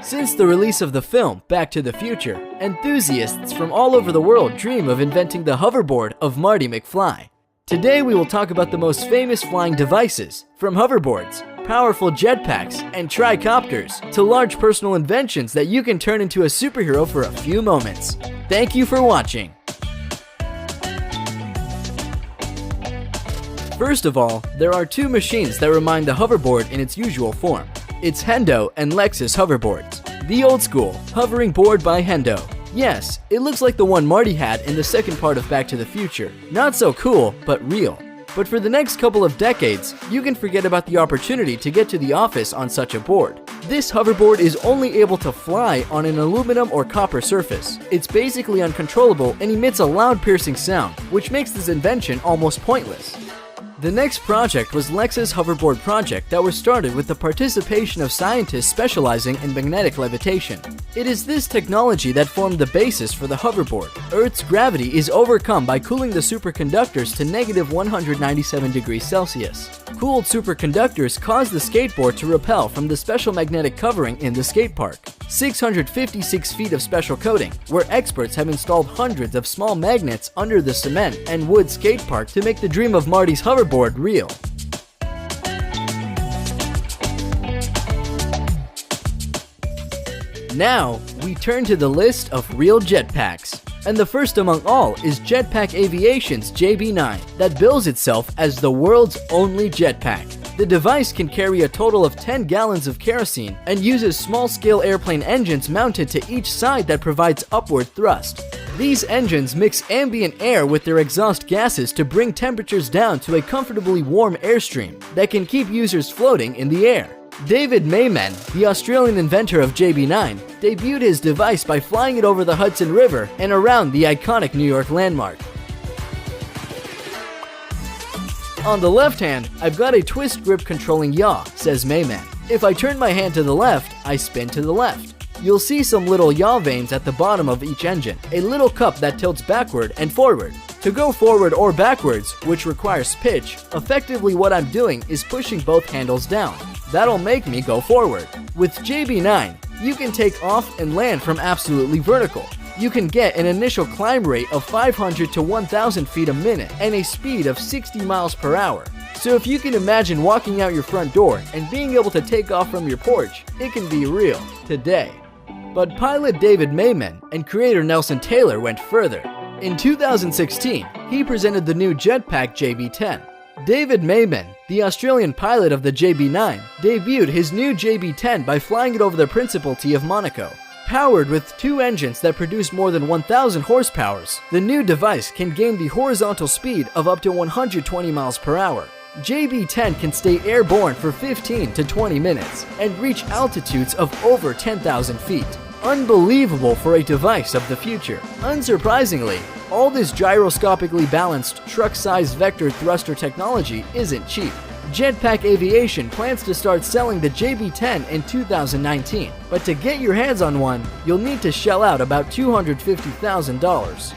Since the release of the film Back to the Future, enthusiasts from all over the world dream of inventing the hoverboard of Marty McFly. Today we will talk about the most famous flying devices, from hoverboards, powerful jetpacks, and tricopters, to large personal inventions that you can turn into a superhero for a few moments. Thank you for watching. First of all, there are two machines that remind the hoverboard in its usual form. It's Hendo and Lexus hoverboards. The old school, hovering board by Hendo. Yes, it looks like the one Marty had in the second part of Back to the Future. Not so cool, but real. But for the next couple of decades, you can forget about the opportunity to get to the office on such a board. This hoverboard is only able to fly on an aluminum or copper surface. It's basically uncontrollable and emits a loud piercing sound, which makes this invention almost pointless. The next project was Lexus hoverboard project that was started with the participation of scientists specializing in magnetic levitation. It is this technology that formed the basis for the hoverboard. Earth's gravity is overcome by cooling the superconductors to -197 degrees Celsius. Cooled superconductors cause the skateboard to repel from the special magnetic covering in the skate park. 656 feet of special coating, where experts have installed hundreds of small magnets under the cement and wood skate park to make the dream of Marty's hoverboard real. Now, we turn to the list of real jetpacks. And the first among all is Jetpack Aviation's JB9, that bills itself as the world's only jetpack. The device can carry a total of 10 gallons of kerosene and uses small-scale airplane engines mounted to each side that provides upward thrust. These engines mix ambient air with their exhaust gases to bring temperatures down to a comfortably warm airstream that can keep users floating in the air. David Mayman, the Australian inventor of JB9, debuted his device by flying it over the Hudson River and around the iconic New York landmark. On the left hand, I've got a twist grip controlling yaw, says Mayman. If I turn my hand to the left, I spin to the left. You'll see some little yaw vanes at the bottom of each engine, a little cup that tilts backward and forward. To go forward or backwards, which requires pitch, effectively what I'm doing is pushing both handles down. That'll make me go forward. With JB9, you can take off and land from absolutely vertical. You can get an initial climb rate of 500 to 1,000 feet a minute and a speed of 60 miles per hour. So if you can imagine walking out your front door and being able to take off from your porch, it can be real today. But pilot David Mayman and creator Nelson Taylor went further. In 2016, he presented the new jetpack JB10. David Mayman, the Australian pilot of the JB9, debuted his new JB10 by flying it over the Principality of Monaco. Powered with two engines that produce more than 1,000 horsepower, the new device can gain the horizontal speed of up to 120 miles per hour. JB10 can stay airborne for 15 to 20 minutes and reach altitudes of over 10,000 feet. Unbelievable for a device of the future. Unsurprisingly, all this gyroscopically balanced truck-sized vector thruster technology isn't cheap. Jetpack Aviation plans to start selling the JB10 in 2019, but to get your hands on one, you'll need to shell out about $250,000.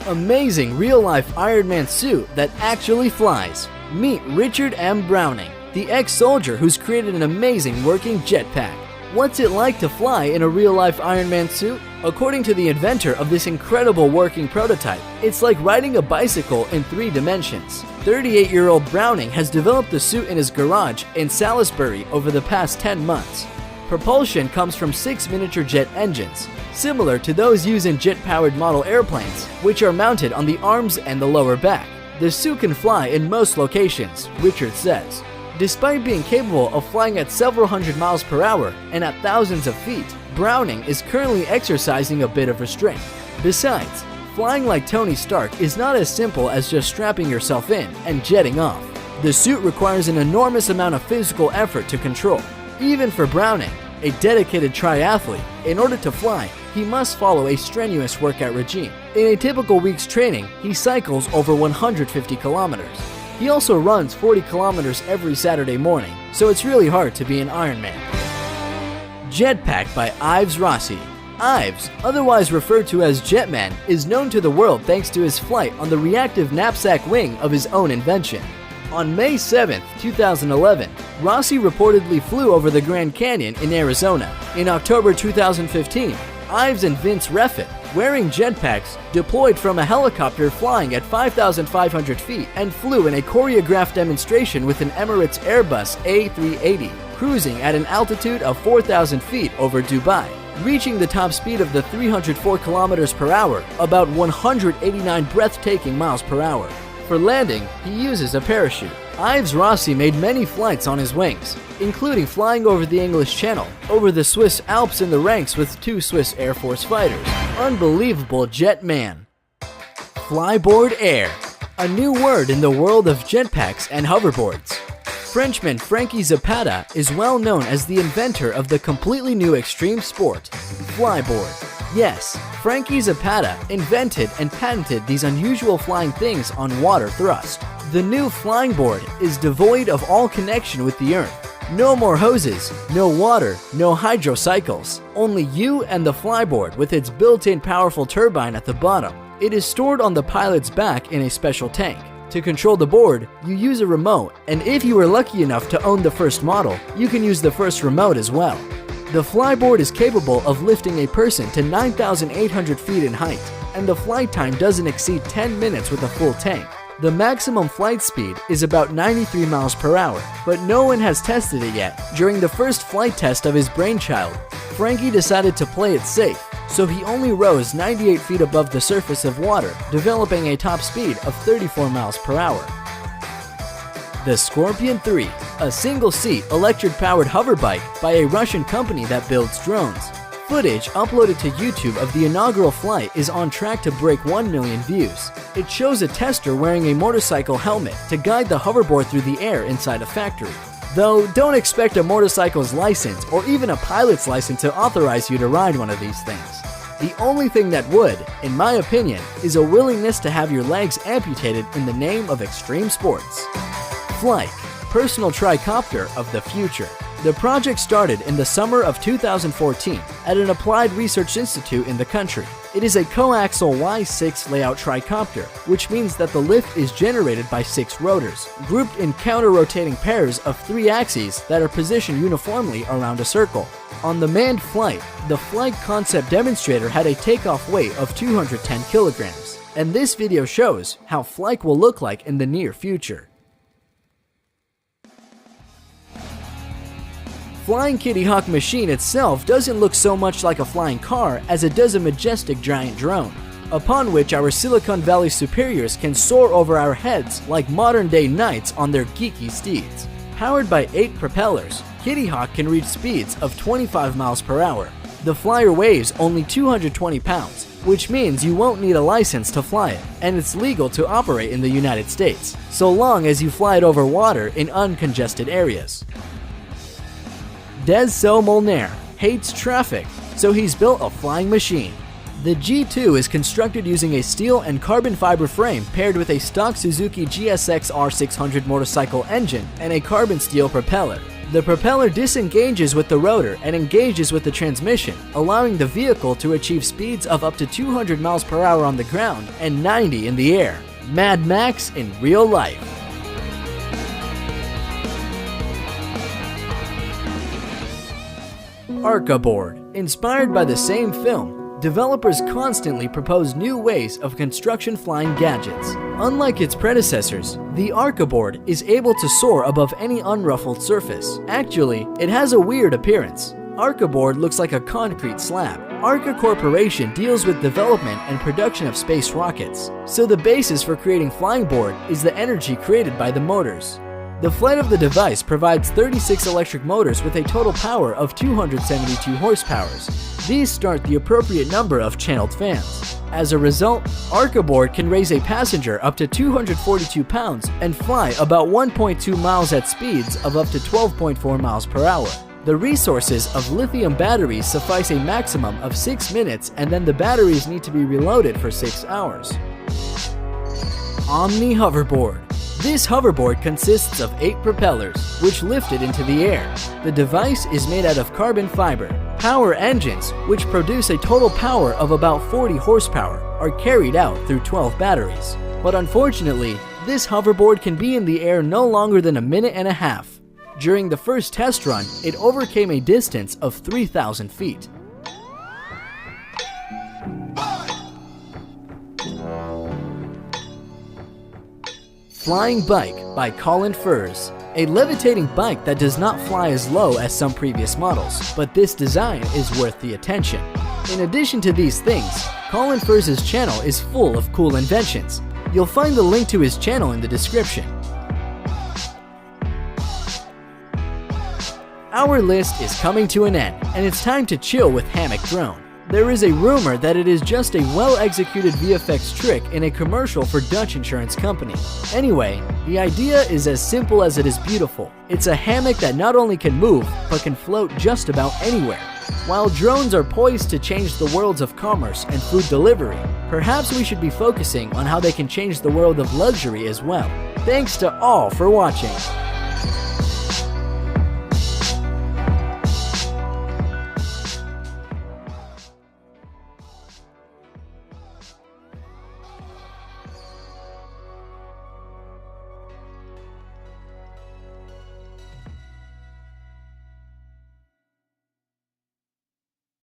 Amazing real-life Iron Man suit that actually flies. Meet Richard M. Browning, the ex-soldier who's created an amazing working jetpack. What's it like to fly in a real-life Iron Man suit? According to the inventor of this incredible working prototype, it's like riding a bicycle in 3 dimensions. 38-year-old Browning has developed the suit in his garage in Salisbury over the past 10 months. Propulsion comes from 6 miniature jet engines, similar to those used in jet-powered model airplanes, which are mounted on the arms and the lower back. The suit can fly in most locations, Richard says. Despite being capable of flying at several hundred miles per hour and at thousands of feet, Browning is currently exercising a bit of restraint. Besides, flying like Tony Stark is not as simple as just strapping yourself in and jetting off. The suit requires an enormous amount of physical effort to control. Even for Browning, a dedicated triathlete, in order to fly, he must follow a strenuous workout regime. In a typical week's training, he cycles over 150 kilometers. He also runs 40 kilometers every Saturday morning, so it's really hard to be an Ironman. Jetpack by Ives Rossi. Ives, otherwise referred to as Jetman, is known to the world thanks to his flight on the reactive knapsack wing of his own invention. On May 7, 2011, Rossi reportedly flew over the Grand Canyon in Arizona. In October 2015, Ives and Vince Refit, wearing jetpacks, deployed from a helicopter flying at 5,500 feet and flew in a choreographed demonstration with an Emirates Airbus A380, cruising at an altitude of 4,000 feet over Dubai, reaching the top speed of the 304 kilometers per hour, about 189 breathtaking miles per hour. For landing, he uses a parachute. Ives Rossi made many flights on his wings, including flying over the English Channel, over the Swiss Alps in the ranks with 2 Swiss Air Force fighters. Unbelievable jet man. Flyboard air, a new word in the world of jetpacks and hoverboards. Frenchman Frankie Zapata is well known as the inventor of the completely new extreme sport, flyboard. Yes, Frankie Zapata invented and patented these unusual flying things on water thrust. The new flying board is devoid of all connection with the earth. No more hoses, no water, no hydrocycles. Only you and the flyboard with its built-in powerful turbine at the bottom. It is stored on the pilot's back in a special tank. To control the board, you use a remote, and if you are lucky enough to own the first model, you can use the first remote as well. The flyboard is capable of lifting a person to 9,800 feet in height, and the flight time doesn't exceed 10 minutes with a full tank. The maximum flight speed is about 93 miles per hour, but no one has tested it yet. During the first flight test of his brainchild, Frankie decided to play it safe, so he only rose 98 feet above the surface of water, developing a top speed of 34 miles per hour. The Scorpion 3, a single-seat electric-powered hoverbike by a Russian company that builds drones. Footage uploaded to YouTube of the inaugural flight is on track to break 1 million views. It shows a tester wearing a motorcycle helmet to guide the hoverboard through the air inside a factory. Though, don't expect a motorcycle's license or even a pilot's license to authorize you to ride one of these things. The only thing that would, in my opinion, is a willingness to have your legs amputated in the name of extreme sports. Flight, personal tricopter of the future. The project started in the summer of 2014 at an applied research institute in the country. It is a coaxial Y6 layout tricopter, which means that the lift is generated by 6 rotors, grouped in counter-rotating pairs of 3 axes that are positioned uniformly around a circle. On the manned flight, the flight concept demonstrator had a takeoff weight of 210 kilograms, and this video shows how flight will look like in the near future. Flying Kitty Hawk machine itself doesn't look so much like a flying car as it does a majestic giant drone, upon which our Silicon Valley superiors can soar over our heads like modern-day knights on their geeky steeds. Powered by 8 propellers, Kitty Hawk can reach speeds of 25 miles per hour. The flyer weighs only 220 pounds, which means you won't need a license to fly it, and it's legal to operate in the United States, so long as you fly it over water in uncongested areas. Des Molnar hates traffic, so he's built a flying machine. The G2 is constructed using a steel and carbon fiber frame paired with a stock Suzuki GSX R600 motorcycle engine and a carbon steel propeller. The propeller disengages with the rotor and engages with the transmission, allowing the vehicle to achieve speeds of up to 200 miles per hour on the ground and 90 in the air. Mad Max in real life. Arca board. Inspired by the same film, developers constantly propose new ways of construction flying gadgets. Unlike its predecessors, the Arca board is able to soar above any unruffled surface. Actually, it has a weird appearance. Arca board looks like a concrete slab. Arca Corporation deals with development and production of space rockets, so the basis for creating flying board is the energy created by the motors. The flight of the device provides 36 electric motors with a total power of 272 horsepower. These start the appropriate number of channeled fans. As a result, Arca board can raise a passenger up to 242 pounds and fly about 1.2 miles at speeds of up to 12.4 miles per hour. The resources of lithium batteries suffice a maximum of 6 minutes, and then the batteries need to be reloaded for 6 hours. Omni hoverboard. This hoverboard consists of 8 propellers, which lift it into the air. The device is made out of carbon fiber. Power engines, which produce a total power of about 40 horsepower, are carried out through 12 batteries. But unfortunately, This hoverboard can be in the air no longer than a minute and a half. During the first test run, it overcame a distance of 3,000 feet. Flying Bike by Colin Furze. A levitating bike that does not fly as low as some previous models, but this design is worth the attention. In addition to these things, Colin Furze's channel is full of cool inventions. You'll find the link to his channel in the description. Our list is coming to an end, and it's time to chill with Hammock Drone. There is a rumor that it is just a well-executed VFX trick in a commercial for Dutch insurance company. Anyway, the idea is as simple as it is beautiful. It's a hammock that not only can move, but can float just about anywhere. While drones are poised to change the worlds of commerce and food delivery, perhaps we should be focusing on how they can change the world of luxury as well. Thanks to all for watching.